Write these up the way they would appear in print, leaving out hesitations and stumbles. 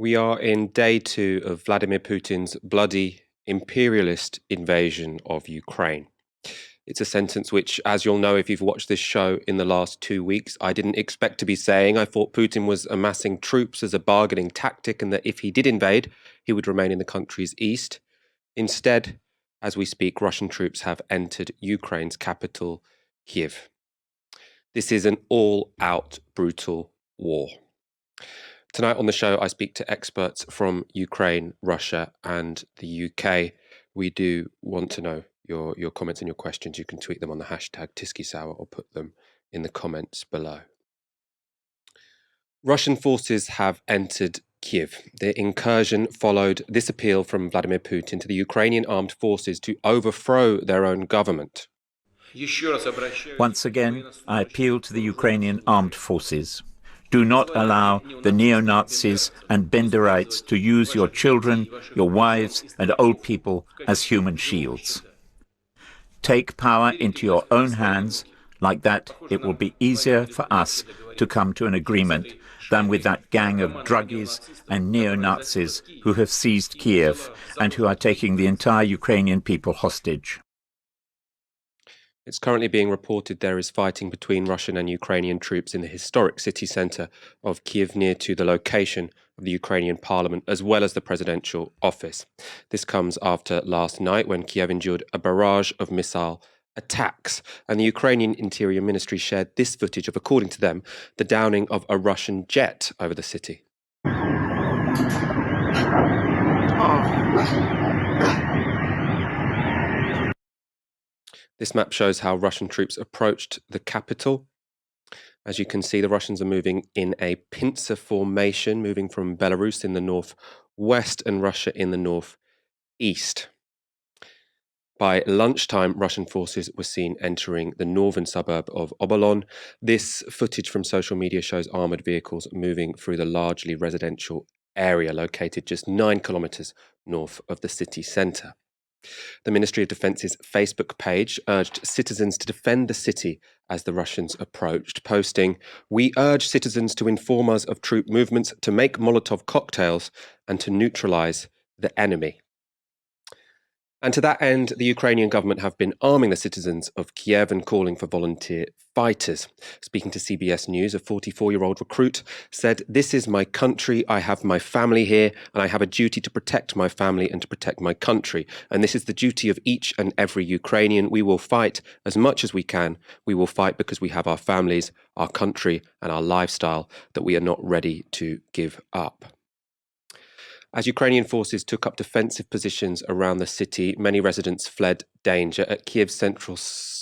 We are in day 2 of Vladimir Putin's bloody imperialist invasion of Ukraine. It's a sentence which, as you'll know if you've watched this show in the last 2 weeks, I didn't expect to be saying. I thought Putin was amassing troops as a bargaining tactic and that if he did invade, he would remain in the country's east. Instead, as we speak, Russian troops have entered Ukraine's capital, Kiev. This is an all-out brutal war. Tonight on the show, I speak to experts from Ukraine, Russia, and the UK. We do want to know your comments and your questions. You can tweet them on the hashtag TiskiSour or put them in the comments below. Russian forces have entered Kiev. The incursion followed this appeal from Vladimir Putin to the Ukrainian armed forces to overthrow their own government. Once again, I appeal to the Ukrainian armed forces. Do not allow the neo-Nazis and Benderites to use your children, your wives, and old people as human shields. Take power into your own hands. Like that, it will be easier for us to come to an agreement than with that gang of druggies and neo-Nazis who have seized Kiev and who are taking the entire Ukrainian people hostage. It's currently being reported there is fighting between Russian and Ukrainian troops in the historic city centre of Kyiv, near to the location of the Ukrainian parliament, as well as the presidential office. This comes after last night when Kiev endured a barrage of missile attacks, and the Ukrainian Interior Ministry shared this footage of, according to them, the downing of a Russian jet over the city. This map shows how Russian troops approached the capital. As you can see, the Russians are moving in a pincer formation, moving from Belarus in the northwest and Russia in the northeast. By lunchtime, Russian forces were seen entering the northern suburb of Obolon. This footage from social media shows armoured vehicles moving through the largely residential area located just 9 kilometres north of the city centre. The Ministry of Defence's Facebook page urged citizens to defend the city as the Russians approached, posting, "We urge citizens to inform us of troop movements, to make Molotov cocktails, and to neutralise the enemy." And to that end, the Ukrainian government have been arming the citizens of Kiev and calling for volunteer fighters. Speaking to CBS News, a 44-year-old recruit said, "This is my country, I have my family here, and I have a duty to protect my family and to protect my country. And this is the duty of each and every Ukrainian. We will fight as much as we can. We will fight because we have our families, our country, and our lifestyle that we are not ready to give up." As Ukrainian forces took up defensive positions around the city, many residents fled danger. At Kiev's central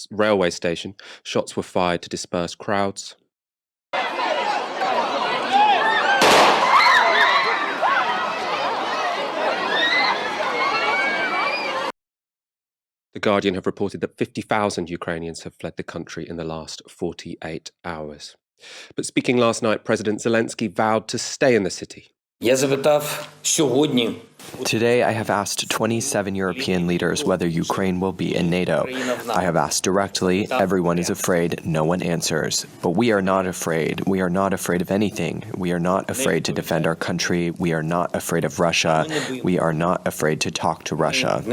railway station, shots were fired to disperse crowds. The Guardian have reported that 50,000 Ukrainians have fled the country in the last 48 hours. But speaking last night, President Zelensky vowed to stay in the city. Today, I have asked 27 European leaders whether Ukraine will be in NATO. I have asked directly. Everyone is afraid. No one answers. But we are not afraid. We are not afraid of anything. We are not afraid to defend our country. We are not afraid of Russia. We are not afraid to talk to Russia.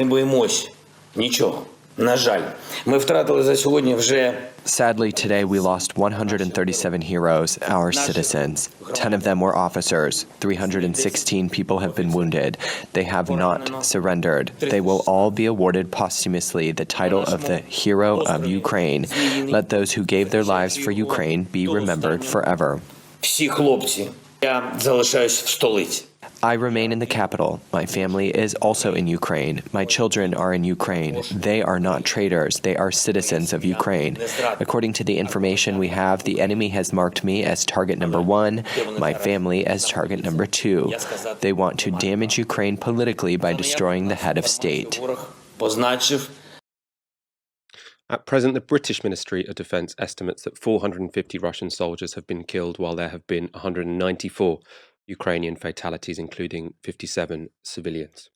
Sadly, today we lost 137 heroes, our citizens. 10 of them were officers. 316 people have been wounded. They have not surrendered. They will all be awarded posthumously the title of the Hero of Ukraine. Let those who gave their lives for Ukraine be remembered forever. I remain in the capital. My family is also in Ukraine. My children are in Ukraine. They are not traitors. They are citizens of Ukraine. According to the information we have, the enemy has marked me as target number 1, my family as target number 2. They want to damage Ukraine politically by destroying the head of state. At present, the British Ministry of Defence estimates that 450 Russian soldiers have been killed, while there have been 194 Ukrainian fatalities, including 57 civilians.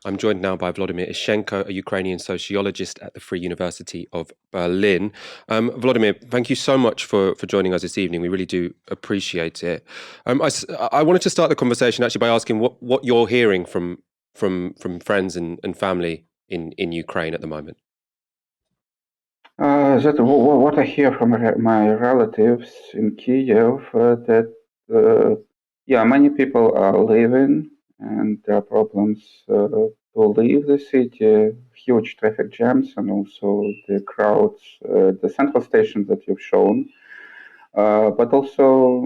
I'm joined now by Vladimir Ishenko, a Ukrainian sociologist at the Free University of Berlin. Vladimir, thank you so much for joining us this evening. We really do appreciate it. I wanted to start the conversation actually by asking what you're hearing from friends and family in Ukraine at the moment. What I hear from my relatives in Kiev, that many people are leaving, and there are problems to leave the city, huge traffic jams, and also the crowds, the central station that you've shown. But also,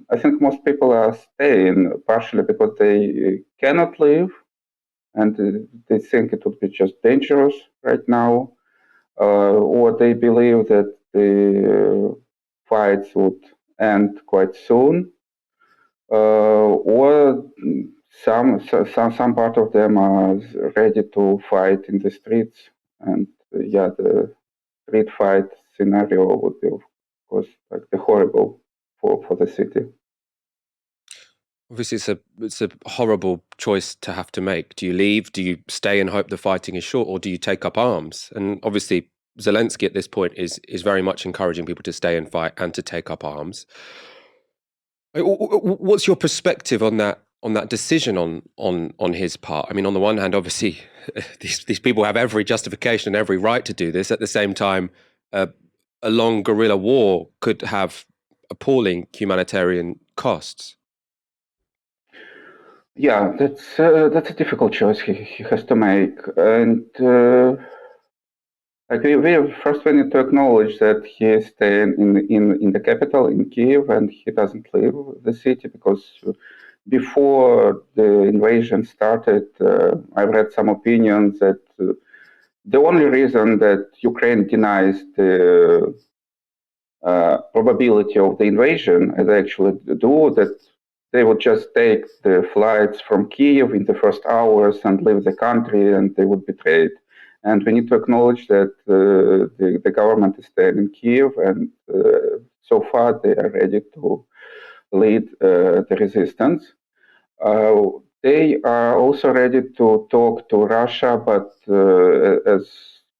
I think most people are staying partially because they cannot leave, and they think it would be just dangerous right now, or they believe that the fights would end quite soon, or some part of them are ready to fight in the streets, and the street fight scenario would be, of course, like the horrible for the city. Obviously, it's a horrible choice to have to make. Do you leave? Do you stay and hope the fighting is short, or do you take up arms? And obviously, Zelensky at this point is very much encouraging people to stay and fight and to take up arms. What's your perspective on that decision on his part? I mean, on the one hand, obviously, these people have every justification and every right to do this. At the same time, a long guerrilla war could have appalling humanitarian costs. Yeah, that's a difficult choice he has to make, and like we need to acknowledge that he is staying in the capital in Kiev, and he doesn't leave the city because before the invasion started, I read some opinions that the only reason that Ukraine denies the probability of the invasion, as they actually do, that they would just take the flights from Kiev in the first hours and leave the country, and they would betray it. And we need to acknowledge that the government is staying in Kiev, and so far they are ready to lead the resistance. They are also ready to talk to Russia, but as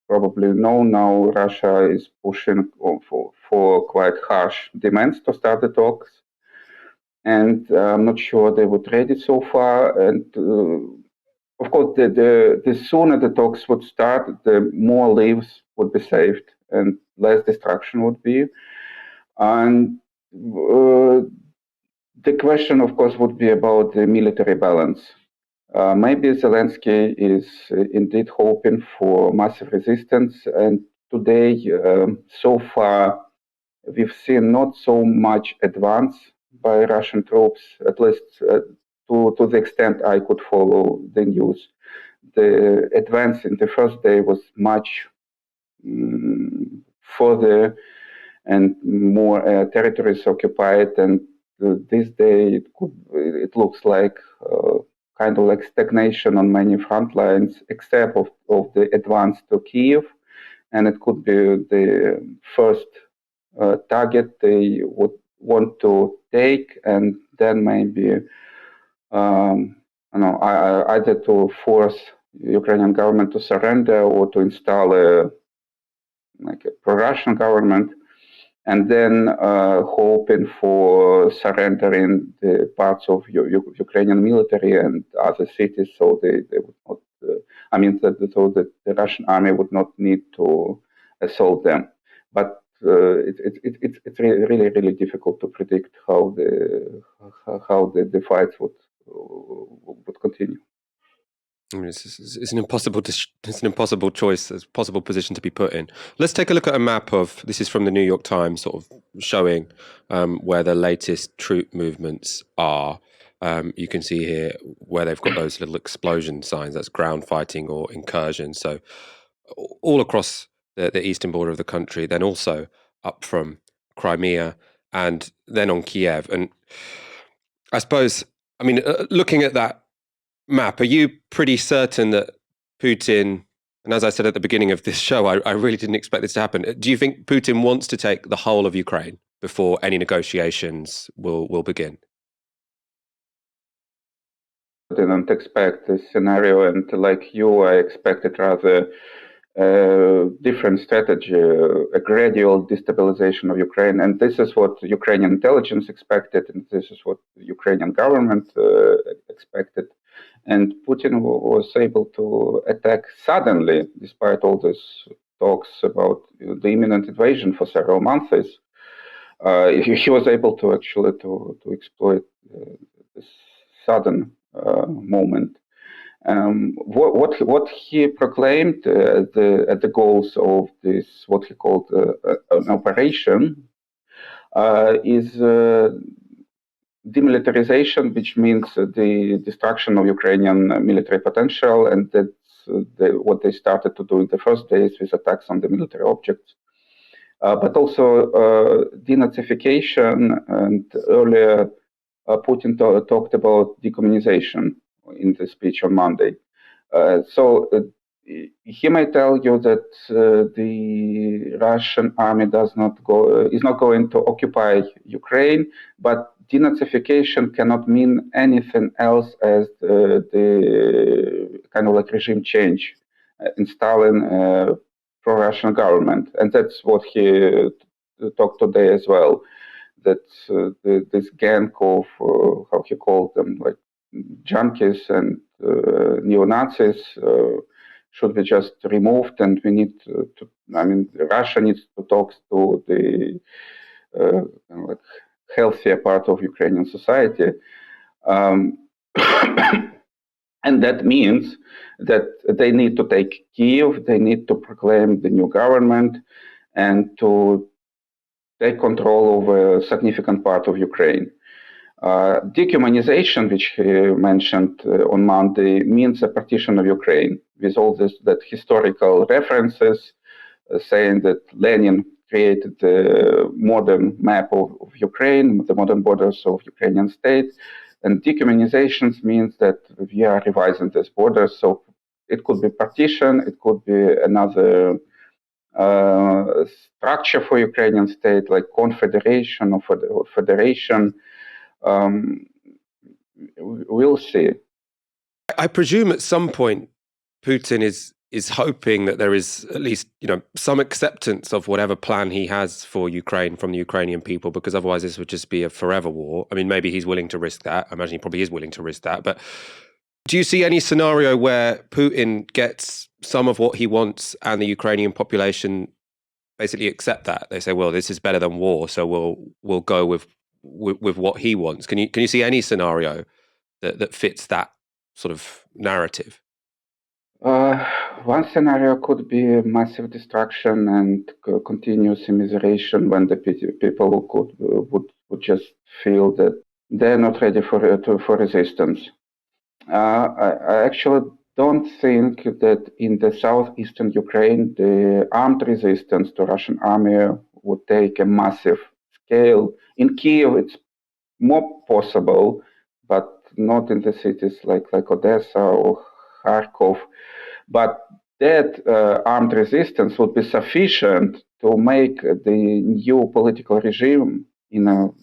probably know now, Russia is pushing for quite harsh demands to start the talks. And I'm not sure they would ready so far. And of course, the sooner the talks would start, the more lives would be saved and less destruction would be. And the question, of course, would be about the military balance. Maybe Zelensky is indeed hoping for massive resistance, and today, so far, we've seen not so much advance by Russian troops, at least to the extent I could follow the news. The advance in the first day was much further and more territories occupied, and this day it looks like kind of like stagnation on many front lines, except of the advance to Kiev, and it could be the first target they would want to take, and then maybe either to force Ukrainian government to surrender or to install a pro-Russian government, and then hoping for surrendering the parts of Ukrainian military and other cities, so they would not. So that the Russian army would not need to assault them. But it's really difficult to predict how the fights would continue. I mean, it's an impossible choice, it's a possible position to be put in. Let's take a look at a map of, this is from the New York Times, sort of showing where the latest troop movements are. You can see here where they've got those little explosion signs, that's ground fighting or incursion. So all across the eastern border of the country, then also up from Crimea and then on Kiev. And I suppose, looking at that map, are you pretty certain that Putin, and as I said at the beginning of this show, I really didn't expect this to happen. Do you think Putin wants to take the whole of Ukraine before any negotiations will begin? I didn't expect this scenario, and like you, I expected rather different strategy, a gradual destabilization of Ukraine. And this is what Ukrainian intelligence expected, and this is what the Ukrainian government expected. And Putin was able to attack suddenly, despite all these talks about the imminent invasion for several months. He was able to actually to exploit this sudden moment. What he proclaimed at the goals of this, what he called an operation, is demilitarization, which means the destruction of Ukrainian military potential, and that's what they started to do in the first days with attacks on the military objects. But also denazification, and earlier Putin talked about decommunization in the speech on Monday. So he may tell you that the Russian army is not going to occupy Ukraine, but denazification cannot mean anything else as the kind of like regime change, installing a pro-Russian government, and that's what he talked today as well. That this gang of how he called them, like junkies and neo-Nazis should be just removed, and we need Russia needs to talk to the like healthier part of Ukrainian society. And that means that they need to take Kiev, they need to proclaim the new government, and to take control over a significant part of Ukraine. Dehumanization, which he mentioned on Monday, means a partition of Ukraine with all that historical references, saying that Lenin created the modern map of Ukraine, the modern borders of Ukrainian state. And dehumanization means that we are revising this border. So it could be partition, it could be another structure for Ukrainian state, like confederation or federation. We'll see. I presume at some point Putin is hoping that there is at least, some acceptance of whatever plan he has for Ukraine from the Ukrainian people, because otherwise this would just be a forever war. I mean, maybe he's willing to risk that. I imagine he probably is willing to risk that. But do you see any scenario where Putin gets some of what he wants and the Ukrainian population basically accept that? They say, well, this is better than war, so we'll go with what he wants. Can you see any scenario that fits that sort of narrative? One scenario could be massive destruction and continuous immiseration, when the people would just feel that they're not ready for resistance. I actually don't think that in the southeastern Ukraine the armed resistance to Russian army would take a massive scale. In Kiev, it's more possible, but not in the cities like Odessa or Kharkov. But that armed resistance would be sufficient to make the new political regime in a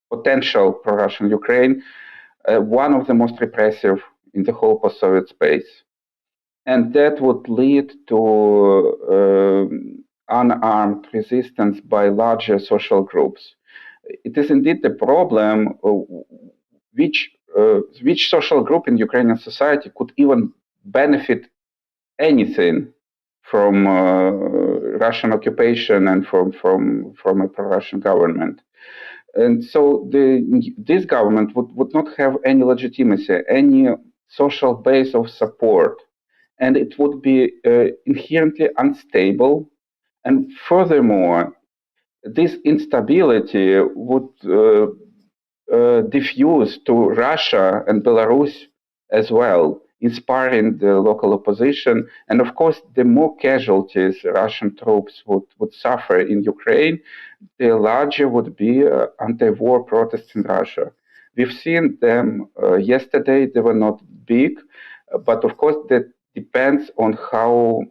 potential pro-Russian Ukraine one of the most repressive in the whole post-Soviet space. And that would lead to unarmed resistance by larger social groups. It is indeed the problem which social group in Ukrainian society could even benefit anything from Russian occupation and from a pro-Russian government. And so this government would not have any legitimacy, any social base of support, and it would be inherently unstable. And furthermore, this instability would diffuse to Russia and Belarus as well, inspiring the local opposition. And of course, the more casualties Russian troops would suffer in Ukraine, the larger would be anti-war protests in Russia. We've seen them yesterday. They were not big, but of course that depends on how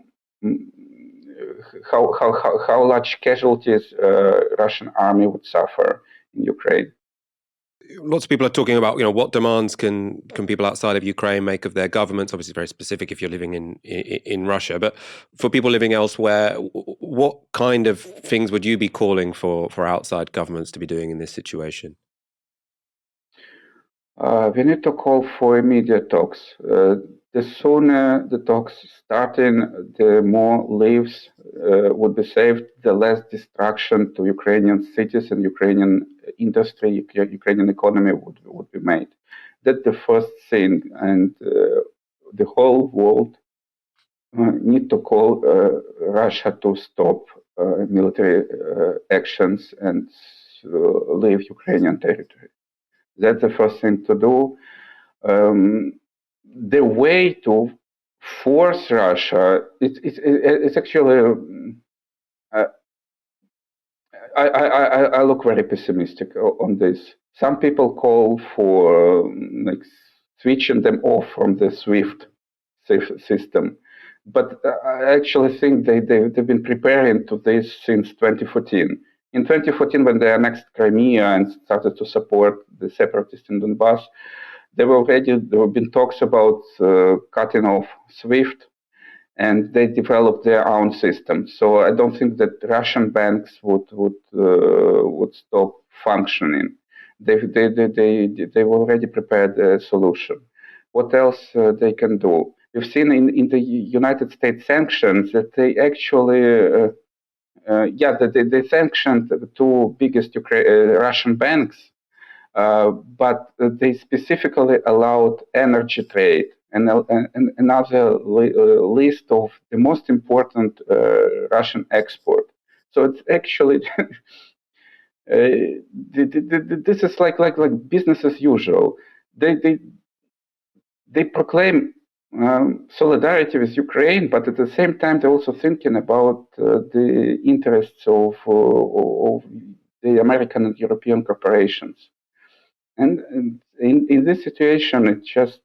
large casualties Russian army would suffer in Ukraine. Lots of people are talking about, what demands can people outside of Ukraine make of their governments? Obviously, very specific if you're living in Russia. But for people living elsewhere, what kind of things would you be calling for outside governments to be doing in this situation? We need to call for immediate talks. The sooner the talks starting, the more lives would be saved, the less destruction to Ukrainian cities and Ukrainian industry, Ukrainian economy would be made. That's the first thing, and the whole world need to call Russia to stop military actions and leave Ukrainian territory. That's the first thing to do. The way to force Russia, it's actually, I look very pessimistic on this. Some people call for like switching them off from the SWIFT system, but I actually think they've been preparing to this since 2014. In 2014, when they annexed Crimea and started to support the separatists in Donbass, there have been talks about cutting off SWIFT, and they developed their own system. So I don't think that Russian banks would stop functioning. They've already prepared a solution. What else they can do? We've seen in the United States sanctions that they actually, they sanctioned the two biggest Russian banks, but they specifically allowed energy trade and another list of the most important Russian export. So it's actually this is like business as usual. They proclaim solidarity with Ukraine, but at the same time they're also thinking about the interests of the American and European corporations. And in this situation, it's just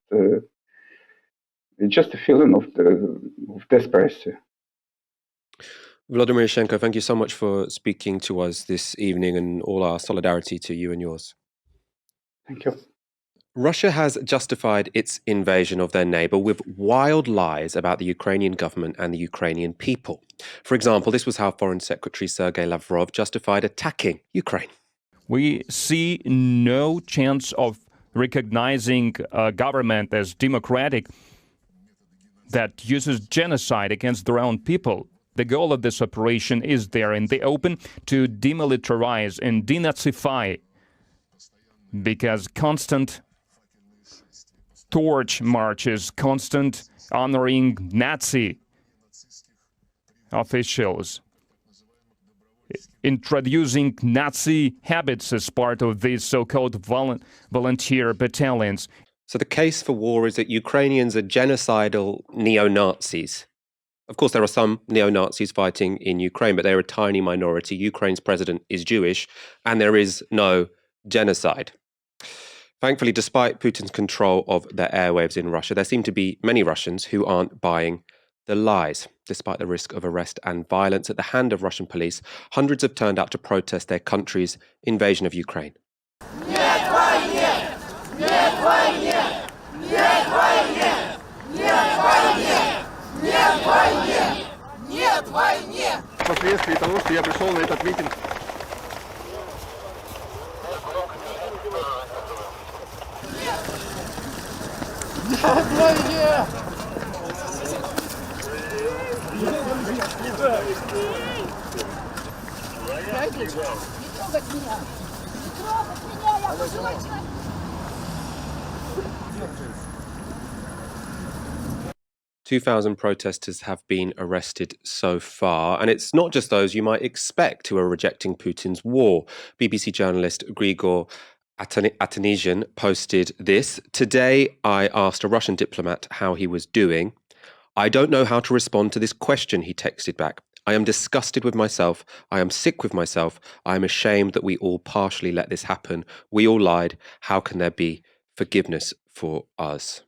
a feeling of desperation. Vladimir Shenko, thank you so much for speaking to us this evening, and all our solidarity to you and yours. Thank you. Russia has justified its invasion of their neighbour with wild lies about the Ukrainian government and the Ukrainian people. For example, this was how Foreign Secretary Sergei Lavrov justified attacking Ukraine. We see no chance of recognizing a government as democratic that uses genocide against their own people. The goal of this operation is there in the open, to demilitarize and denazify, because constant torch marches, constant honoring Nazi officials, introducing Nazi habits as part of these so-called volunteer battalions. So the case for war is that Ukrainians are genocidal neo-Nazis. Of course, there are some neo-Nazis fighting in Ukraine, but they're a tiny minority. Ukraine's president is Jewish, and there is no genocide. Thankfully, despite Putin's control of the airwaves in Russia, there seem to be many Russians who aren't buying the lies. Despite the risk of arrest and violence at the hand of Russian police, hundreds have turned out to protest their country's invasion of Ukraine. Вследствие того, что я пришел на этот митинг. Не трогать меня! Я пожилой человек! 2,000 protesters have been arrested so far, and it's not just those you might expect who are rejecting Putin's war. BBC journalist Grigor Atanesian posted this. Today, I asked a Russian diplomat how he was doing. I don't know how to respond to this question, he texted back. I am disgusted with myself. I am sick with myself. I am ashamed that we all partially let this happen. We all lied. How can there be forgiveness for us?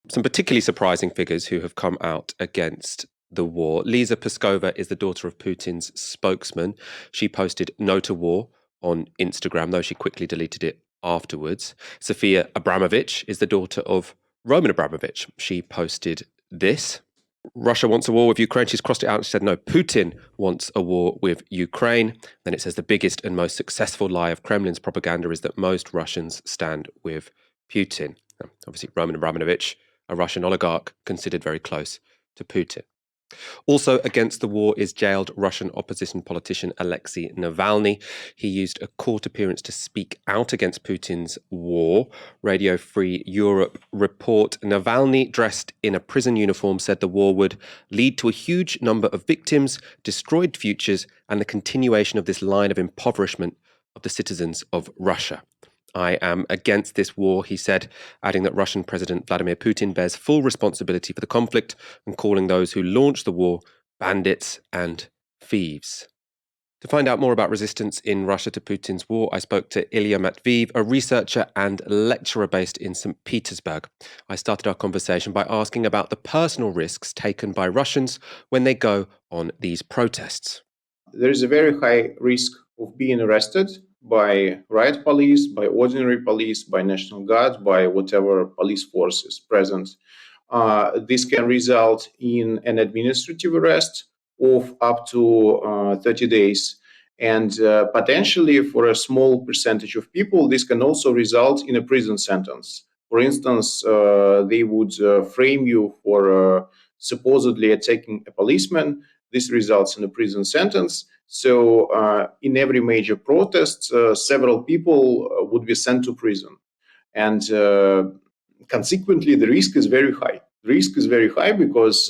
Some particularly surprising figures who have come out against the war. Lisa Peskova is the daughter of Putin's spokesman. She posted no to war on Instagram, though she quickly deleted it afterwards. Sofia Abramovich is the daughter of Roman Abramovich. She posted this. Russia wants a war with Ukraine. She's crossed it out and she said, no, Putin wants a war with Ukraine. Then it says the biggest and most successful lie of Kremlin's propaganda is that most Russians stand with Putin. Obviously, Roman Abramovich, a Russian oligarch considered very close to Putin. Also against the war is jailed Russian opposition politician Alexei Navalny. He used a court appearance to speak out against Putin's war. Radio Free Europe report Navalny, dressed in a prison uniform, said the war would lead to a huge number of victims, destroyed futures, and the continuation of this line of impoverishment of the citizens of Russia. I am against this war, he said, adding that Russian President Vladimir Putin bears full responsibility for the conflict and calling those who launched the war bandits and thieves. To find out more about resistance in Russia to Putin's war, I spoke to Ilya Matveev, a researcher and lecturer based in St. Petersburg. I started our conversation by asking about the personal risks taken by Russians when they go on these protests. There is a very high risk of being arrested by riot police, by ordinary police, by National Guard, by whatever police force is present. This can result in an administrative arrest of up to 30 days. And potentially for a small percentage of people, this can also result in a prison sentence. For instance, they would frame you for supposedly attacking a policeman. This results in a prison sentence. So in every major protest, several people would be sent to prison. And consequently, the risk is very high. The risk is very high because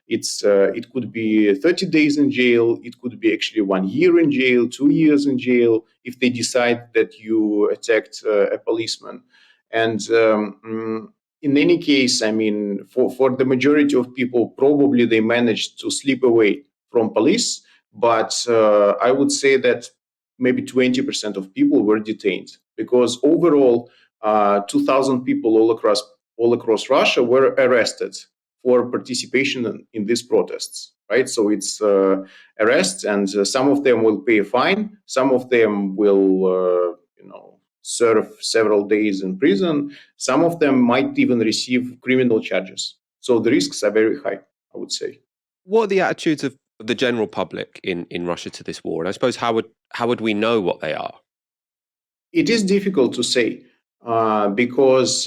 it could be 30 days in jail. It could be actually 1 year in jail, 2 years in jail, if they decide that you attacked a policeman. And in any case, I mean, for the majority of people, probably they managed to slip away from police. But I would say that maybe 20% of people were detained because overall, 2,000 people all across Russia were arrested for participation in these protests. Right, so it's arrests, and some of them will pay a fine, some of them will, serve several days in prison. Some of them might even receive criminal charges. So the risks are very high, I would say. What are the attitudes of the general public in Russia to this war? And I suppose how would we know what they are? It is difficult to say because,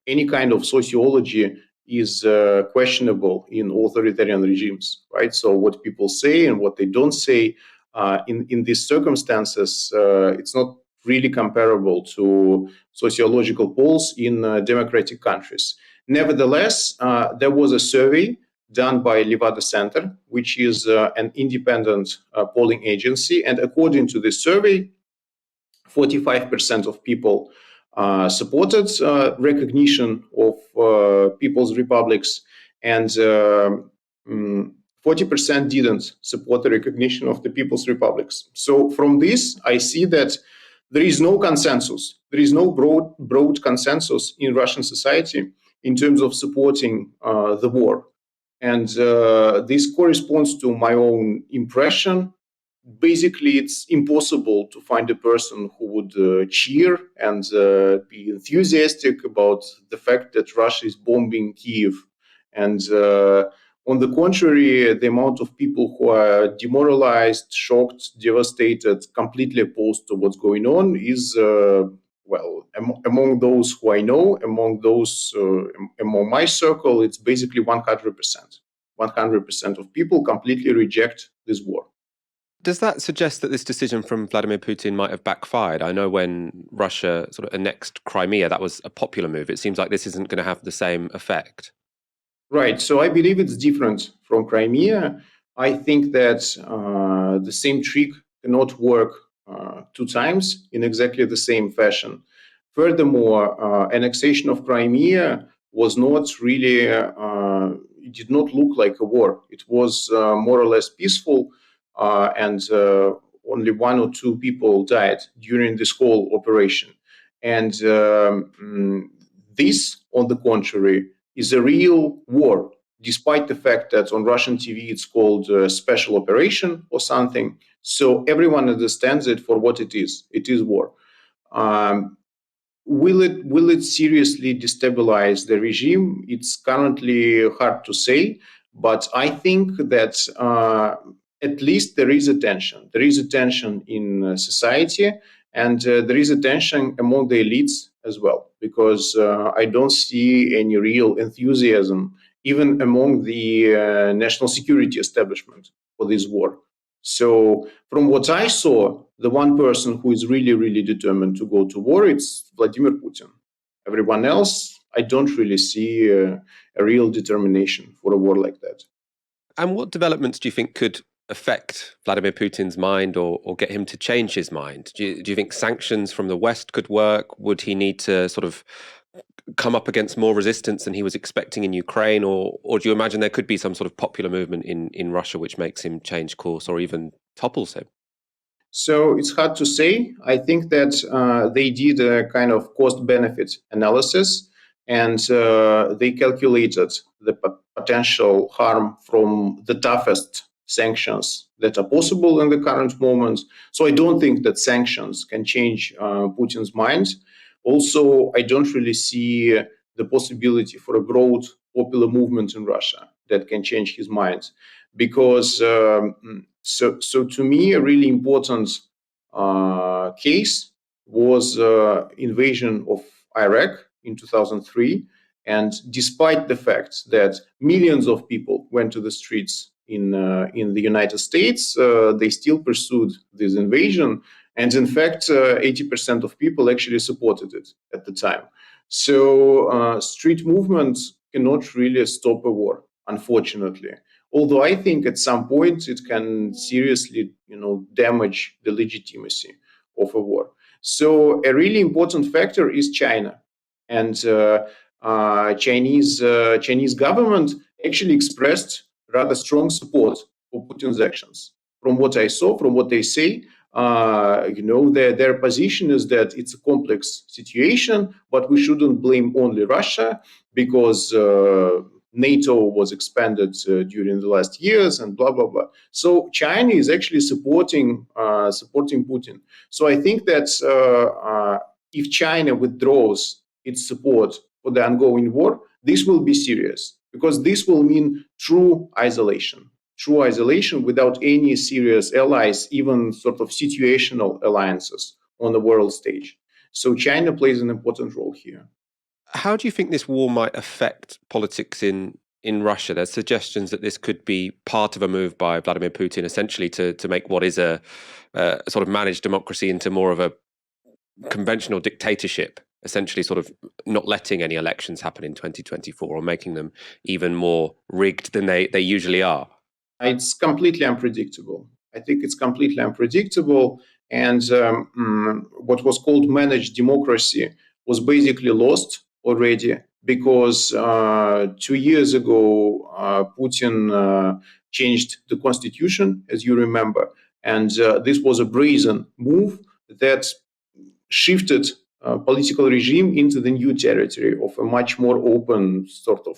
any kind of sociology is questionable in authoritarian regimes, right? So what people say and what they don't say in these circumstances, it's not really comparable to sociological polls in democratic countries. Nevertheless, there was a survey done by Levada Center, which is an independent polling agency. And according to this survey, 45% of people supported recognition of people's republics, and 40% didn't support the recognition of the people's republics. So from this, I see that there is no consensus. There is no broad consensus in Russian society in terms of supporting the war. And this corresponds to my own impression. Basically, it's impossible to find a person who would cheer and be enthusiastic about the fact that Russia is bombing Kyiv. And on the contrary, the amount of people who are demoralized, shocked, devastated, completely opposed to what's going on is, among those who I know, among my circle, it's basically 100%. 100% of people completely reject this war. Does that suggest that this decision from Vladimir Putin might have backfired? I know when Russia sort of annexed Crimea, that was a popular move. It seems like this isn't going to have the same effect. Right. So I believe it's different from Crimea. I think that the same trick cannot work 2 times in exactly the same fashion. Furthermore, annexation of Crimea was not really, it did not look like a war. It was more or less peaceful, and only 1 or 2 people died during this whole operation. And this, on the contrary, is a real war despite the fact that on Russian TV it's called a special operation or something. So everyone understands it for what it is. It is war. Will it seriously destabilize the regime? It's currently hard to say, but I think that at least there is a tension. There is a tension in society, and there is a tension among the elites as well, because I don't see any real enthusiasm even among the national security establishment for this war. So from what I saw, the one person who is really, really determined to go to war, it's Vladimir Putin. Everyone else, I don't really see a real determination for a war like that. And what developments do you think could affect Vladimir Putin's mind or get him to change his mind? Do you think sanctions from the West could work? Would he need to sort of come up against more resistance than he was expecting in Ukraine? Or do you imagine there could be some sort of popular movement in Russia which makes him change course or even topples him? So it's hard to say. I think that they did a kind of cost-benefit analysis, and they calculated the potential harm from the toughest sanctions that are possible in the current moment. So I don't think that sanctions can change Putin's mind. Also, I don't really see the possibility for a broad popular movement in Russia that can change his mind, because so to me, a really important case was invasion of Iraq in 2003. And despite the fact that millions of people went to the streets in the United States, they still pursued this invasion. And in fact, 80% of people actually supported it at the time. So street movements cannot really stop a war, unfortunately. Although I think at some point it can seriously, damage the legitimacy of a war. So a really important factor is China, and Chinese government actually expressed rather strong support for Putin's actions. From what I saw, from what they say, their position is that it's a complex situation, but we shouldn't blame only Russia, because NATO was expanded during the last years and blah, blah, blah. So China is actually supporting Putin. So I think that if China withdraws its support for the ongoing war, this will be serious, because this will mean true isolation without any serious allies, even sort of situational alliances on the world stage. So China plays an important role here. How do you think this war might affect politics in Russia? There's suggestions that this could be part of a move by Vladimir Putin, essentially to make what is a sort of managed democracy into more of a conventional dictatorship, essentially sort of not letting any elections happen in 2024 or making them even more rigged than they usually are. It's completely unpredictable. I think it's completely unpredictable. And what was called managed democracy was basically lost already, because 2 years ago, Putin changed the constitution, as you remember. And this was a brazen move that shifted political regime into the new territory of a much more open, sort of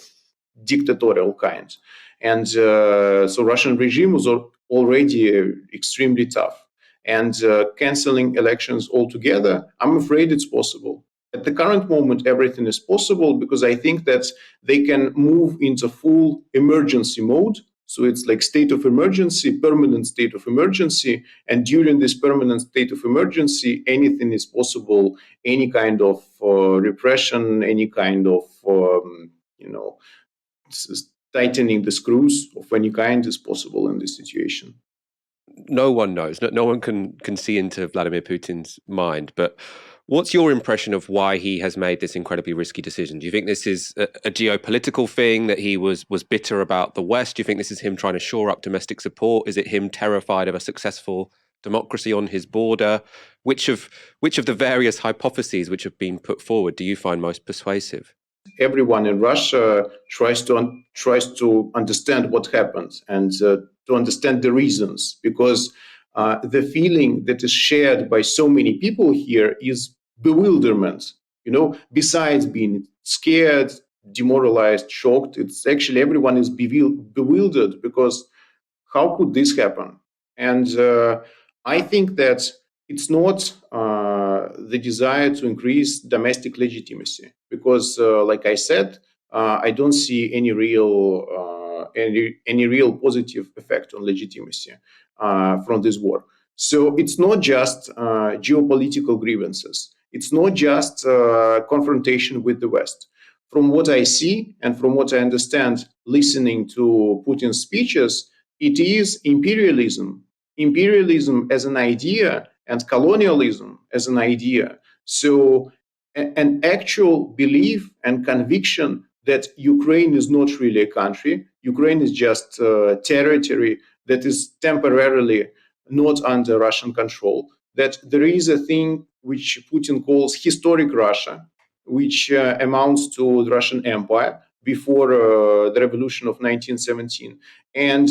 dictatorial kind. And so Russian regime was already extremely tough. And canceling elections altogether, I'm afraid it's possible. At the current moment, everything is possible, because I think that they can move into full emergency mode. So it's like state of emergency, permanent state of emergency. And during this permanent state of emergency, anything is possible. Any kind of repression, any kind of, tightening the screws of any kind is possible in this situation. No one knows. No one can see into Vladimir Putin's mind. But what's your impression of why he has made this incredibly risky decision? Do you think this is a geopolitical thing, that he was bitter about the West? Do you think this is him trying to shore up domestic support? Is it him terrified of a successful democracy on his border? Which of the various hypotheses which have been put forward do you find most persuasive? Everyone in Russia tries to understand what happened and to understand the reasons, because the feeling that is shared by so many people here is bewilderment. Besides being scared, demoralized, shocked. It's actually everyone is bewildered because how could this happen? And I think that it's not the desire to increase domestic legitimacy because, like I said, I don't see any real positive effect on legitimacy from this war. So it's not just geopolitical grievances. It's not just confrontation with the West. From what I see and from what I understand, listening to Putin's speeches, it is imperialism as an idea and colonialism as an idea. So an actual belief and conviction that Ukraine is not really a country. Ukraine is just territory that is temporarily not under Russian control. That there is a thing which Putin calls historic Russia, which amounts to the Russian Empire before the revolution of 1917. And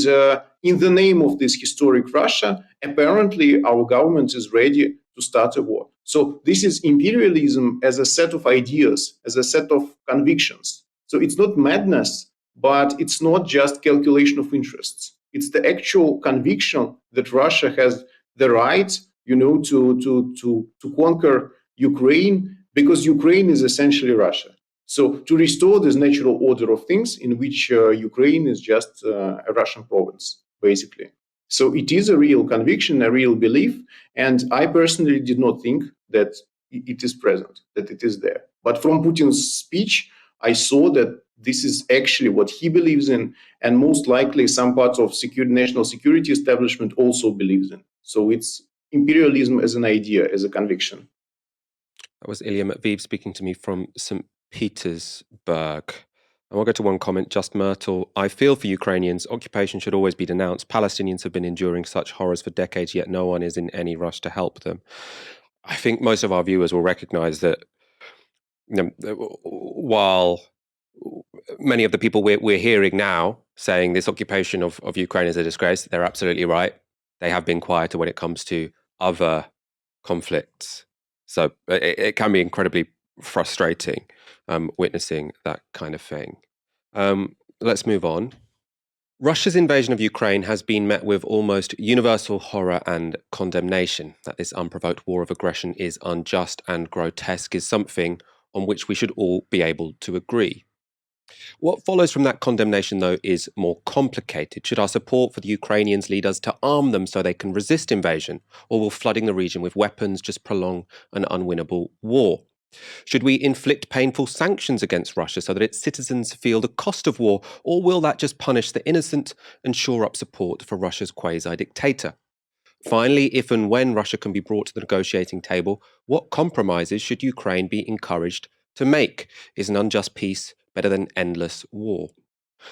in the name of this historic Russia, apparently our government is ready to start a war. So this is imperialism as a set of ideas, as a set of convictions. So it's not madness, but it's not just calculation of interests. It's the actual conviction that Russia has the right, to conquer Ukraine because Ukraine is essentially Russia. So to restore this natural order of things in which Ukraine is just a Russian province, basically. So it is a real conviction, a real belief. And I personally did not think that it is present, that it is there. But from Putin's speech, I saw that this is actually what he believes in. And most likely some parts of national security establishment also believes in. So it's imperialism as an idea, as a conviction. That was Ilya Matviv speaking to me from St. Petersburg. I will go to one comment, Just Myrtle. I feel for Ukrainians. Occupation should always be denounced. Palestinians have been enduring such horrors for decades, yet no one is in any rush to help them. I think most of our viewers will recognize that while many of the people we're hearing now saying this occupation of Ukraine is a disgrace, they're absolutely right. They have been quieter when it comes to other conflicts. So it can be incredibly frustrating witnessing that kind of thing. Let's move on. Russia's invasion of Ukraine has been met with almost universal horror and condemnation. That this unprovoked war of aggression is unjust and grotesque is something on which we should all be able to agree. What follows from that condemnation, though, is more complicated. Should our support for the Ukrainians lead us to arm them so they can resist invasion, or will flooding the region with weapons just prolong an unwinnable war? Should we inflict painful sanctions against Russia so that its citizens feel the cost of war, or will that just punish the innocent and shore up support for Russia's quasi-dictator? Finally, if and when Russia can be brought to the negotiating table, what compromises should Ukraine be encouraged to make? Is an unjust peace better than endless war?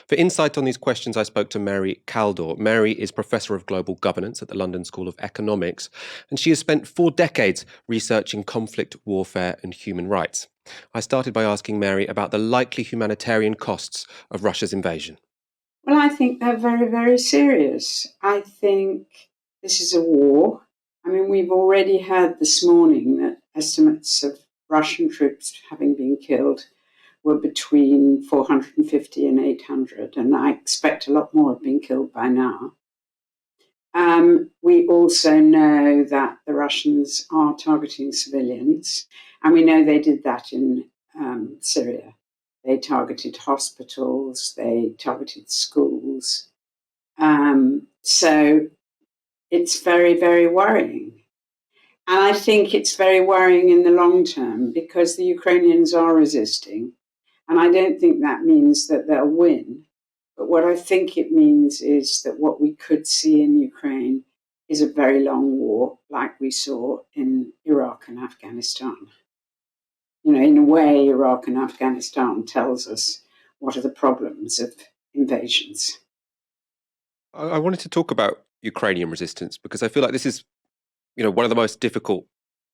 For insight on these questions, I spoke to Mary Kaldor. Mary is Professor of Global Governance at the London School of Economics, and she has spent 4 decades researching conflict, warfare, and human rights. I started by asking Mary about the likely humanitarian costs of Russia's invasion. Well, I think they're very, very serious. I think this is a war. I mean, we've already heard this morning that estimates of Russian troops having been killed were between 450 and 800, and I expect a lot more have been killed by now. We also know that the Russians are targeting civilians, and we know they did that in Syria. They targeted hospitals, they targeted schools. So it's very, very worrying. And I think it's very worrying in the long term because the Ukrainians are resisting. And I don't think that means that they'll win. But what I think it means is that what we could see in Ukraine is a very long war, like we saw in Iraq and Afghanistan. You know, in a way, Iraq and Afghanistan tells us what are the problems of invasions. I wanted to talk about Ukrainian resistance because I feel like this is, one of the most difficult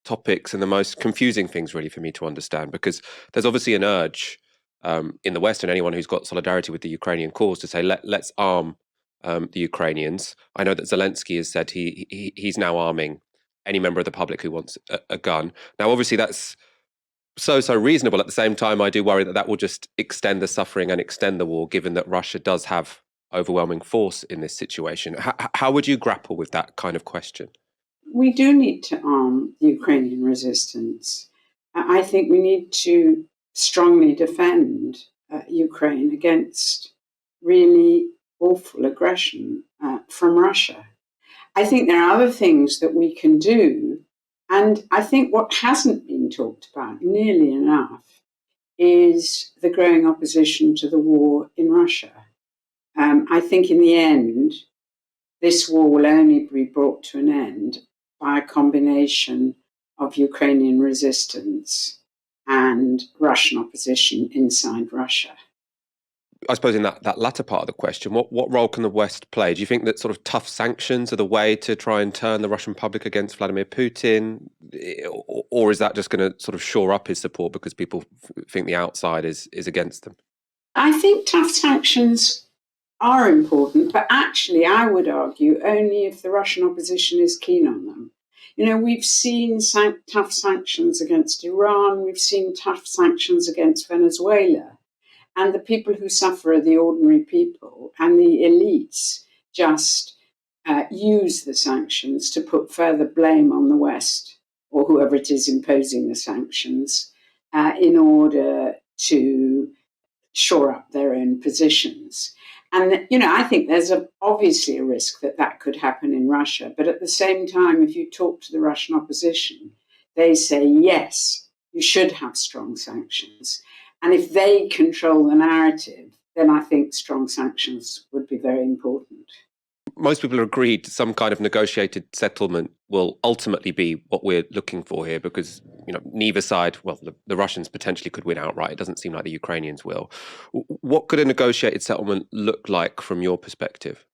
topics and the most confusing things really for me to understand, because there's obviously an urge in the West and anyone who's got solidarity with the Ukrainian cause to say, let's arm the Ukrainians. I know that Zelensky has said he's now arming any member of the public who wants a gun. Now, obviously, that's so reasonable. At the same time, I do worry that that will just extend the suffering and extend the war, given that Russia does have overwhelming force in this situation. How would you grapple with that kind of question? We do need to arm the Ukrainian resistance. I think we need to strongly defend Ukraine against really awful aggression from Russia. I think there are other things that we can do. And I think what hasn't been talked about nearly enough is the growing opposition to the war in Russia. I think in the end, this war will only be brought to an end by a combination of Ukrainian resistance and Russian opposition inside Russia. I suppose in that latter part of the question, what role can the West play? Do you think that sort of tough sanctions are the way to try and turn the Russian public against Vladimir Putin? Or is that just going to sort of shore up his support because people think the outside is against them? I think tough sanctions are important, but actually I would argue only if the Russian opposition is keen on them. You know, we've seen tough sanctions against Iran, we've seen tough sanctions against Venezuela. And the people who suffer are the ordinary people, and the elites just use the sanctions to put further blame on the West or whoever it is imposing the sanctions in order to shore up their own positions. And, you know, I think there's obviously a risk that that could happen in Russia. But at the same time, if you talk to the Russian opposition, they say, yes, you should have strong sanctions. And if they control the narrative, then I think strong sanctions would be very important. Most people are agreed some kind of negotiated settlement will ultimately be what we're looking for here because, you know, neither side, well, the Russians potentially could win outright. It doesn't seem like the Ukrainians will. What could a negotiated settlement look like from your perspective?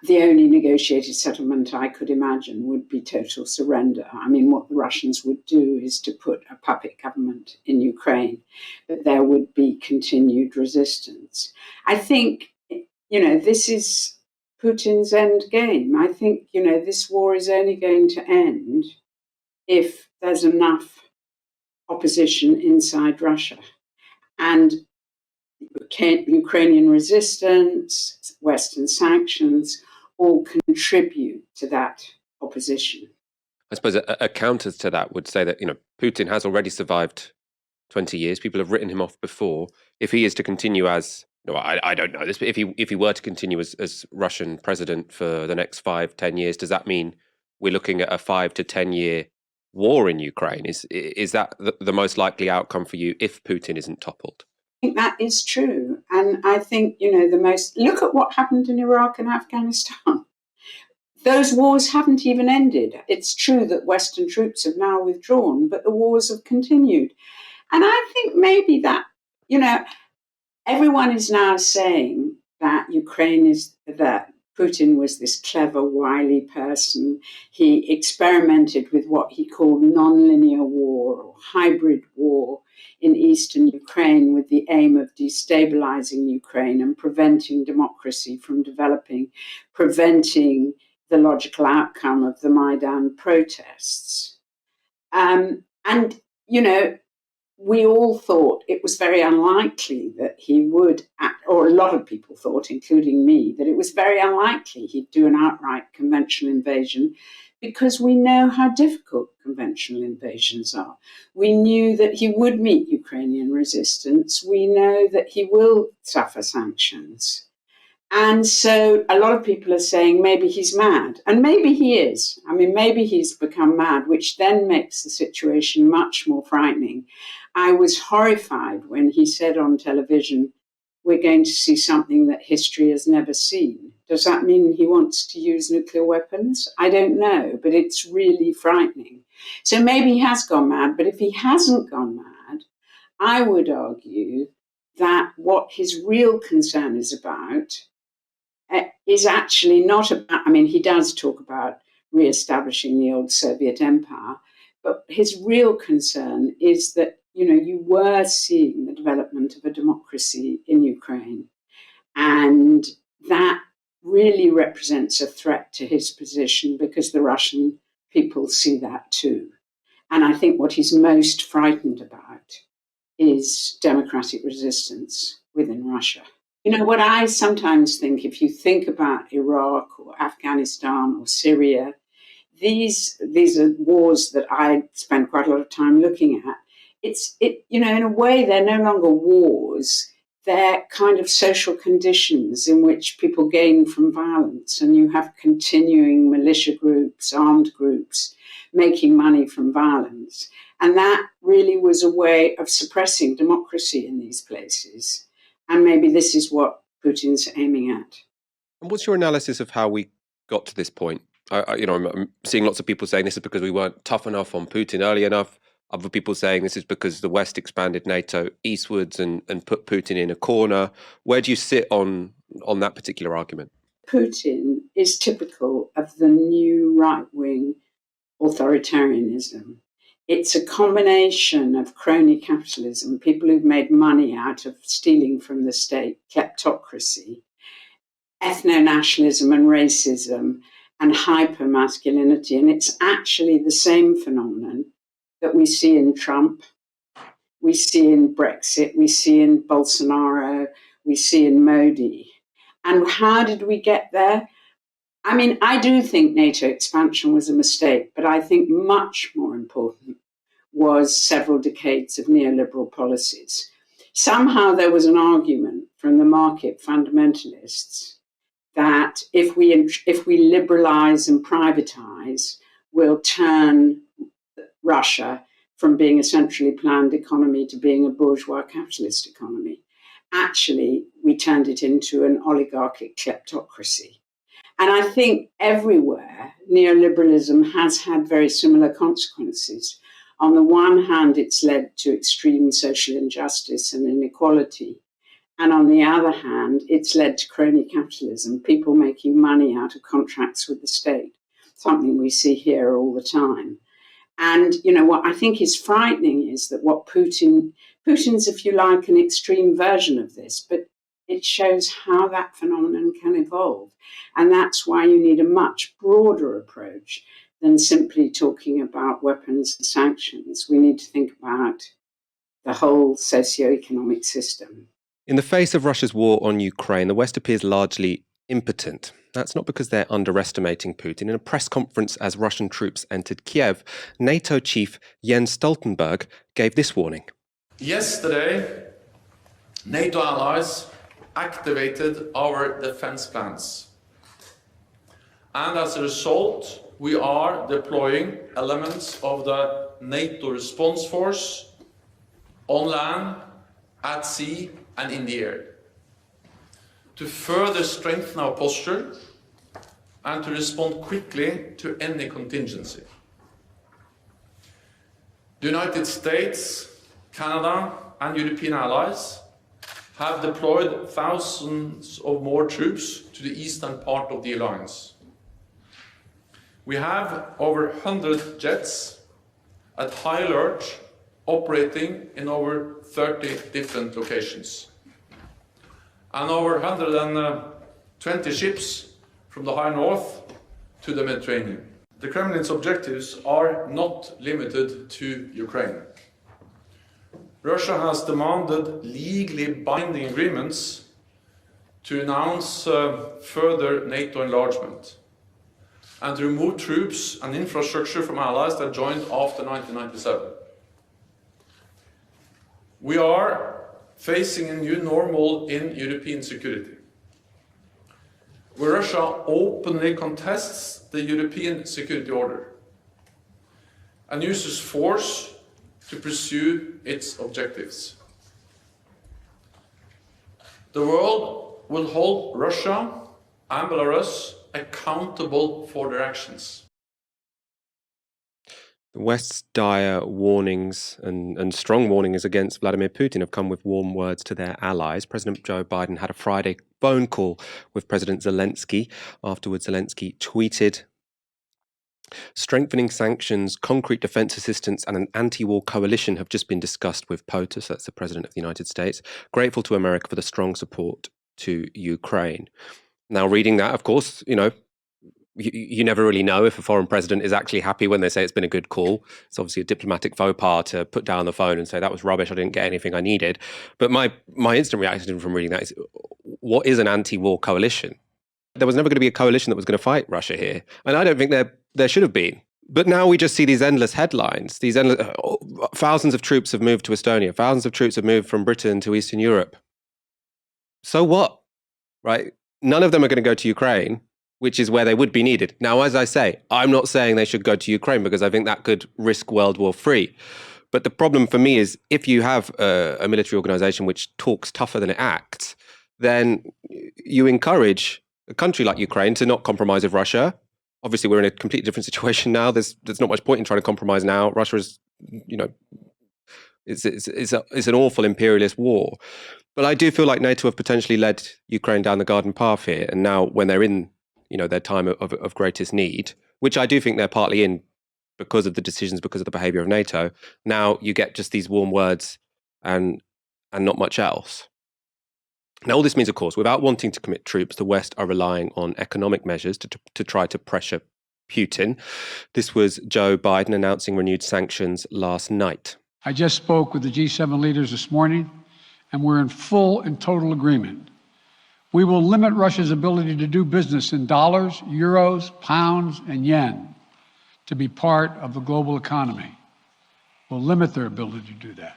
The only negotiated settlement I could imagine would be total surrender. I mean, what the Russians would do is to put a puppet government in Ukraine, but there would be continued resistance. I think, you know, this is Putin's end game. I think, you know, this war is only going to end if there's enough opposition inside Russia. And Ukrainian resistance, Western sanctions, all contribute to that opposition. I suppose a counter to that would say that, you know, Putin has already survived 20 years. People have written him off before. If he is to continue as, no, I don't know this, but if he were to continue as Russian president for the next 5-10 years, does that mean we're looking at a 5 to 10 year war in Ukraine? Is that the most likely outcome for you if Putin isn't toppled? I think that is true. And I think, you know, look at what happened in Iraq and Afghanistan. Those wars haven't even ended. It's true that Western troops have now withdrawn, but the wars have continued. And I think maybe that, you know, everyone is now saying that that Putin was this clever, wily person. He experimented with what he called non-linear war or hybrid war in eastern Ukraine with the aim of destabilizing Ukraine and preventing democracy from developing, preventing the logical outcome of the Maidan protests. And, you know, we all thought it was very unlikely that he would, or a lot of people thought, including me, that it was very unlikely he'd do an outright conventional invasion because we know how difficult conventional invasions are. We knew that he would meet Ukrainian resistance. We know that he will suffer sanctions. And so a lot of people are saying maybe he's mad. And maybe he is. I mean, maybe he's become mad, which then makes the situation much more frightening. I was horrified when he said on television, we're going to see something that history has never seen. Does that mean he wants to use nuclear weapons? I don't know, but it's really frightening. So maybe he has gone mad, but if he hasn't gone mad, I would argue that what his real concern is about is actually not about, I mean, he does talk about reestablishing the old Soviet empire, but his real concern is that, you know, you were seeing the development of a democracy in Ukraine, and that really represents a threat to his position because the Russian people see that too. And I think what he's most frightened about is democratic resistance within Russia. You know, what I sometimes think, if you think about Iraq or Afghanistan or Syria, these are wars that I spend quite a lot of time looking at. In a way, they're no longer wars. They're kind of social conditions in which people gain from violence, and you have continuing militia groups, armed groups, making money from violence. And that really was a way of suppressing democracy in these places. And maybe this is what Putin's aiming at. And what's your analysis of how we got to this point? I'm seeing lots of people saying this is because we weren't tough enough on Putin early enough. Other people saying this is because the West expanded NATO eastwards and put Putin in a corner. Where do you sit on that particular argument? Putin is typical of the new right-wing authoritarianism. It's a combination of crony capitalism, people who've made money out of stealing from the state, kleptocracy, ethno-nationalism and racism, and hyper-masculinity. And it's actually the same phenomenon that we see in Trump, we see in Brexit, we see in Bolsonaro, we see in Modi. And how did we get there? I mean, I do think NATO expansion was a mistake, but I think much more important was several decades of neoliberal policies. Somehow there was an argument from the market fundamentalists that if we liberalize and privatize, we'll turn Russia from being a centrally planned economy to being a bourgeois capitalist economy. Actually, we turned it into an oligarchic kleptocracy. And I think everywhere, neoliberalism has had very similar consequences. On the one hand, it's led to extreme social injustice and inequality. And on the other hand, it's led to crony capitalism, people making money out of contracts with the state, something we see here all the time. And, what I think is frightening is that Putin's, if you like, an extreme version of this, but it shows how that phenomenon can evolve. And that's why you need a much broader approach than simply talking about weapons and sanctions. We need to think about the whole socioeconomic system. In the face of Russia's war on Ukraine, the West appears largely impotent. That's not because they're underestimating Putin. In a press conference as Russian troops entered Kiev, NATO chief Jens Stoltenberg gave this warning. Yesterday, NATO allies activated our defense plans. And as a result, we are deploying elements of the NATO response force on land, at sea, and in the air to further strengthen our posture and to respond quickly to any contingency. The United States, Canada, and European allies have deployed thousands of more troops to the eastern part of the alliance. We have over 100 jets at high alert operating in over 30 different locations, and over 120 ships from the high north to the Mediterranean. The Kremlin's objectives are not limited to Ukraine. Russia has demanded legally binding agreements to announce further NATO enlargement and to remove troops and infrastructure from allies that joined after 1997. We are facing a new normal in European security, where Russia openly contests the European security order and uses force to pursue its objectives. The world will hold Russia and Belarus accountable for their actions. The West's dire warnings and strong warnings against Vladimir Putin have come with warm words to their allies. President Joe Biden had a Friday phone call with President Zelensky. Afterwards, Zelensky tweeted, "Strengthening sanctions, concrete defense assistance, and an anti-war coalition have just been discussed with POTUS," that's the President of the United States. "Grateful to America for the strong support to Ukraine." Now, reading that, of course, you never really know if a foreign president is actually happy when they say it's been a good call. It's obviously a diplomatic faux pas to put down the phone and say that was rubbish, I didn't get anything I needed. But my instant reaction from reading that is, what is an anti-war coalition? There was never going to be a coalition that was going to fight Russia here. And I don't think there should have been. But now we just see these endless headlines. Thousands of troops have moved to Estonia. Thousands of troops have moved from Britain to Eastern Europe. So what? Right? None of them are going to go to Ukraine, which is where they would be needed. Now, as I say, I'm not saying they should go to Ukraine because I think that could risk World War III. But the problem for me is if you have a military organization which talks tougher than it acts, then you encourage a country like Ukraine to not compromise with Russia. Obviously, we're in a completely different situation now. There's not much point in trying to compromise now. Russia is, it's an awful imperialist war. But I do feel like NATO have potentially led Ukraine down the garden path here. And now when they're in, their time of greatest need, which I do think they're partly in because of the decisions, because of the behavior of NATO, now you get just these warm words and not much else. Now, all this means, of course, without wanting to commit troops, the West are relying on economic measures to try to pressure Putin. This was Joe Biden announcing renewed sanctions last night. I just spoke with the G7 leaders this morning, and we're in full and total agreement. We will limit Russia's ability to do business in dollars, euros, pounds, and yen to be part of the global economy. We'll limit their ability to do that.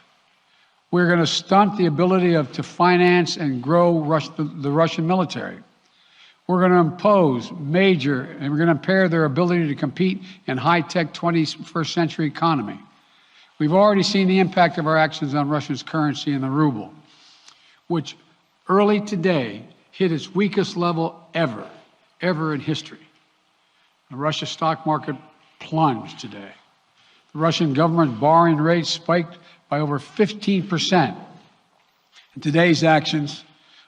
We're going to stunt the ability to finance and grow the Russian military. We're going to impose and we're going to impair their ability to compete in high-tech 21st century economy. We've already seen the impact of our actions on Russia's currency and the ruble, which early today hit its weakest level ever in history. The Russia stock market plunged today. The Russian government borrowing rate spiked by over 15%. In today's actions,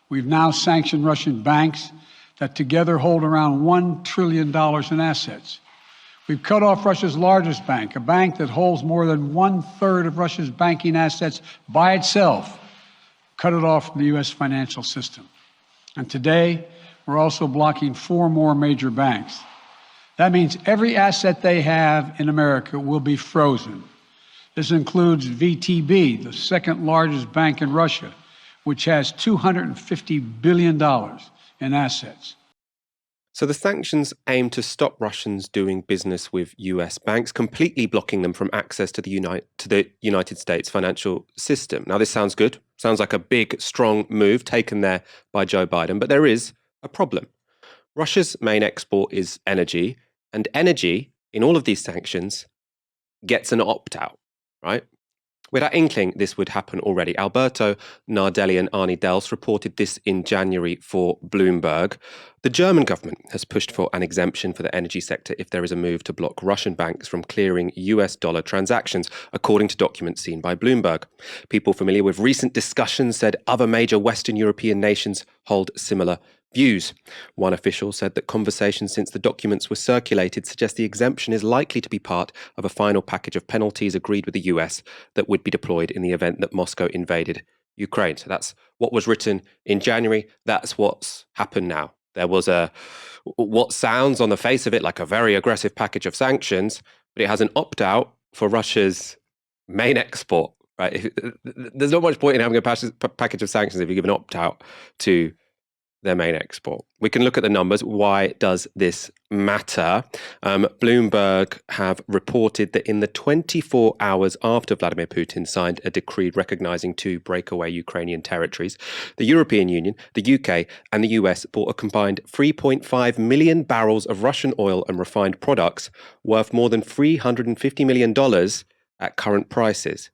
we've now sanctioned Russian banks that together hold around $1 trillion in assets. We've cut off Russia's largest bank, a bank that holds more than 1/3 of Russia's banking assets by itself, cut it off from the U.S. financial system. And today, we're also blocking 4 more major banks. That means every asset they have in America will be frozen. This includes VTB, the second largest bank in Russia, which has $250 billion in assets. So the sanctions aim to stop Russians doing business with US banks, completely blocking them from access to the United States financial system. Now, this sounds good. Sounds like a big, strong move taken there by Joe Biden, but there is a problem. Russia's main export is energy, and energy, in all of these sanctions, gets an opt-out, right? We had an inkling this would happen already. Alberto Nardelli and Arnie Dels reported this in January for Bloomberg. The German government has pushed for an exemption for the energy sector if there is a move to block Russian banks from clearing US dollar transactions, according to documents seen by Bloomberg. People familiar with recent discussions said other major Western European nations hold similar views. One official said that conversations since the documents were circulated suggest the exemption is likely to be part of a final package of penalties agreed with the US that would be deployed in the event that Moscow invaded Ukraine. So that's what was written in January. That's what's happened now. There was what sounds on the face of it like a very aggressive package of sanctions, but it has an opt-out for Russia's main export. Right? There's not much point in having a package of sanctions if you give an opt-out to their main export. We can look at the numbers. Why does this matter? Bloomberg have reported that in the 24 hours after Vladimir Putin signed a decree recognizing 2 breakaway Ukrainian territories, the European Union, the UK, and the US bought a combined 3.5 million barrels of Russian oil and refined products worth more than $350 million at current prices.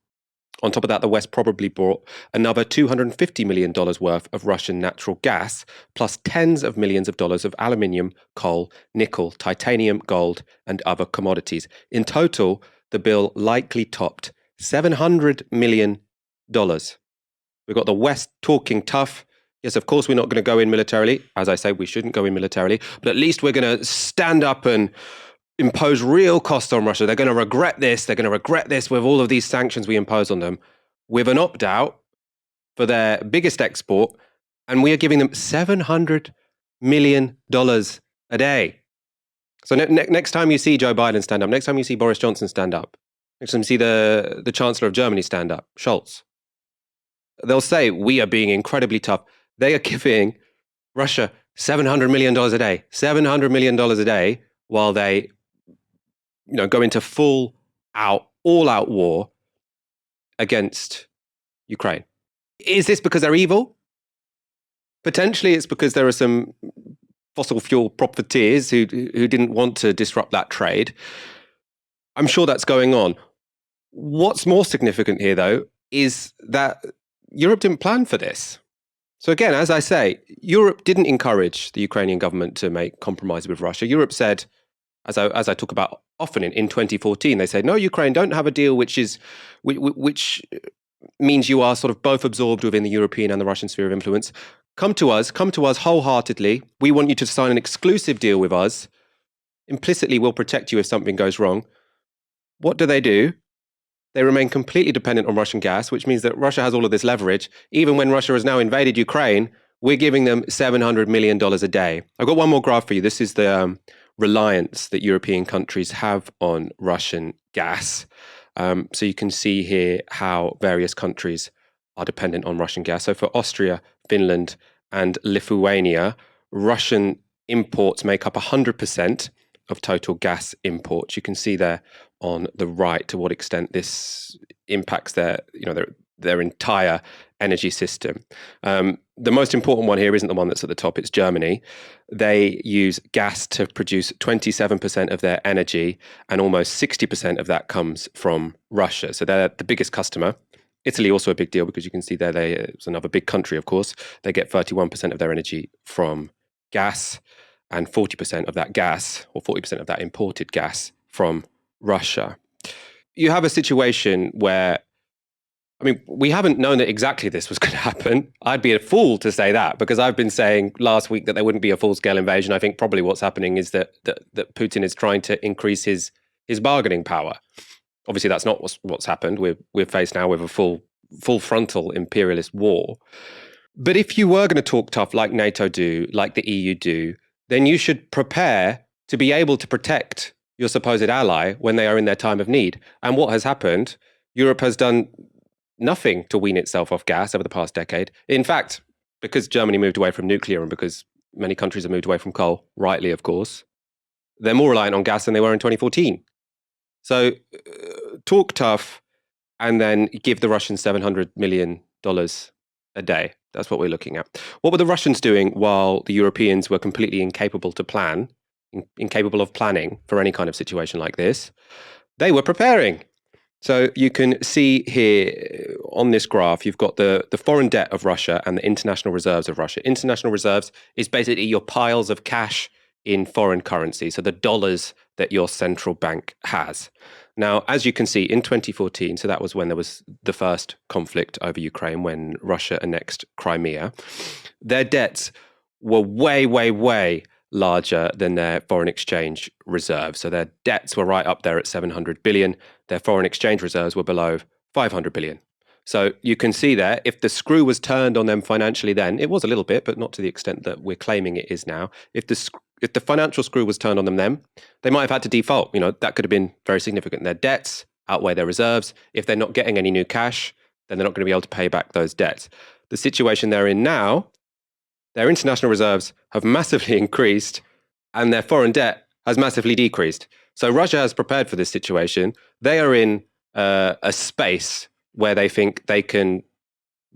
On top of that, the West probably bought another $250 million worth of Russian natural gas, plus tens of millions of dollars of aluminium, coal, nickel, titanium, gold, and other commodities. In total, the bill likely topped $700 million. We've got the West talking tough. Yes, of course, we're not going to go in militarily. As I say, we shouldn't go in militarily, but at least we're going to stand up and impose real costs on Russia. They're going to regret this. They're going to regret this with all of these sanctions we impose on them, with an opt-out for their biggest export, and we are giving them $700 million a day. So next time you see Joe Biden stand up, next time you see Boris Johnson stand up, next time you see the Chancellor of Germany stand up, Scholz, they'll say, we are being incredibly tough. They are giving Russia $700 million a day, $700 million a day, while they go into all-out war against Ukraine. Is this because they're evil? Potentially it's because there are some fossil fuel profiteers who didn't want to disrupt that trade. I'm sure that's going on. What's more significant here, though, is that Europe didn't plan for this. So again, as I say, Europe didn't encourage the Ukrainian government to make compromises with Russia. Europe said, as I talk about often in 2014, they said, no, Ukraine, don't have a deal which means you are sort of both absorbed within the European and the Russian sphere of influence. Come to us wholeheartedly. We want you to sign an exclusive deal with us. Implicitly, we'll protect you if something goes wrong. What do? They remain completely dependent on Russian gas, which means that Russia has all of this leverage. Even when Russia has now invaded Ukraine, we're giving them $700 million a day. I've got one more graph for you. This is the reliance that European countries have on Russian gas. So you can see here how various countries are dependent on Russian gas. So for Austria, Finland, and Lithuania, Russian imports make up 100% of total gas imports. You can see there on the right to what extent this impacts their entire energy system. The most important one here isn't the one that's at the top, it's Germany. They use gas to produce 27% of their energy, and almost 60% of that comes from Russia. So they're the biggest customer. Italy also a big deal because you can see there, it's another big country, of course. They get 31% of their energy from gas, and 40% of that gas, or 40% of that imported gas, from Russia. You have a situation where, we haven't known that exactly this was going to happen. I'd be a fool to say that, because I've been saying last week that there wouldn't be a full-scale invasion. I think probably what's happening is that Putin is trying to increase his bargaining power. Obviously, that's not what's happened. We're faced now with a full frontal imperialist war. But if you were going to talk tough like NATO do, like the EU do, then you should prepare to be able to protect your supposed ally when they are in their time of need. And what has happened? Europe has done nothing to wean itself off gas over the past decade. In fact, because Germany moved away from nuclear and because many countries have moved away from coal, rightly, of course, they're more reliant on gas than they were in 2014. So talk tough and then give the Russians $700 million a day. That's what we're looking at. What were the Russians doing while the Europeans were completely incapable of planning for any kind of situation like this? They were preparing. So you can see here on this graph, you've got the foreign debt of Russia and the international reserves of Russia. International reserves is basically your piles of cash in foreign currency, so the dollars that your central bank has. Now, as you can see, in 2014, so that was when there was the first conflict over Ukraine, when Russia annexed Crimea, their debts were way, way, way larger than their foreign exchange reserves. So their debts were right up there at 700 billion. Their foreign exchange reserves were below 500 billion. So you can see there, if the screw was turned on them financially then, it was a little bit, but not to the extent that we're claiming it is now. If the financial screw was turned on them then, they might have had to default. That could have been very significant. Their debts outweigh their reserves. If they're not getting any new cash, then they're not going to be able to pay back those debts. The situation they're in now, their international reserves have massively increased and their foreign debt has massively decreased. So Russia has prepared for this situation. They are in a space where they think they can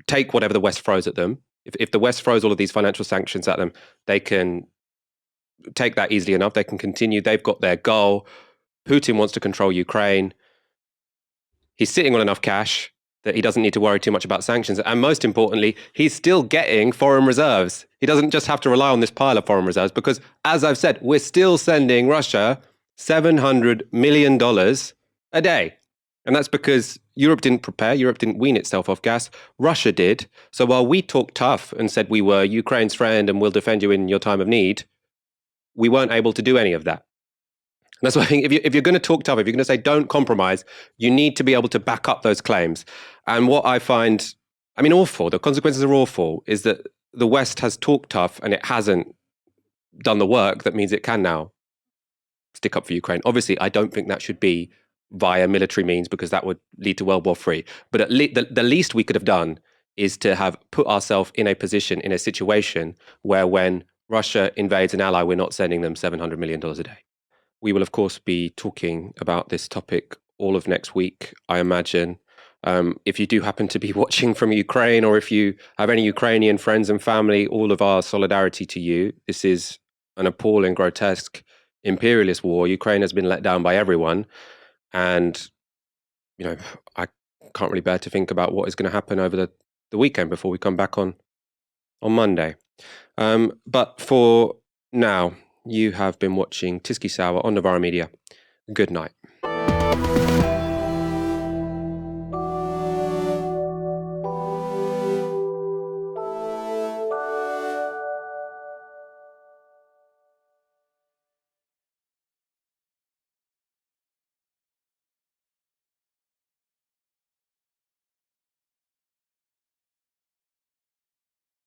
take whatever the West throws at them. If the West throws all of these financial sanctions at them, they can take that easily enough. They can continue. They've got their goal. Putin wants to control Ukraine. He's sitting on enough cash that he doesn't need to worry too much about sanctions. And most importantly, he's still getting foreign reserves. He doesn't just have to rely on this pile of foreign reserves because, as I've said, we're still sending Russia $700 million a day. And that's because Europe didn't prepare. Europe didn't wean itself off gas. Russia did. So while we talked tough and said we were Ukraine's friend and we'll defend you in your time of need, we weren't able to do any of that. And that's why I think if you're going to talk tough, if you're going to say don't compromise, you need to be able to back up those claims. And what I find, awful, the consequences are awful, is that the West has talked tough and it hasn't done the work that means it can now stick up for Ukraine. Obviously, I don't think that should be via military means because that would lead to World War III. But at the least we could have done is to have put ourselves in a position, in a situation where when Russia invades an ally, we're not sending them $700 million a day. We will, of course, be talking about this topic all of next week, I imagine. If you do happen to be watching from Ukraine, or if you have any Ukrainian friends and family, all of our solidarity to you. This is an appalling, grotesque imperialist war. Ukraine has been let down by everyone. And, I can't really bear to think about what is going to happen over the weekend before we come back on Monday. But for now, you have been watching Tiski Sour on Novara Media. Good night.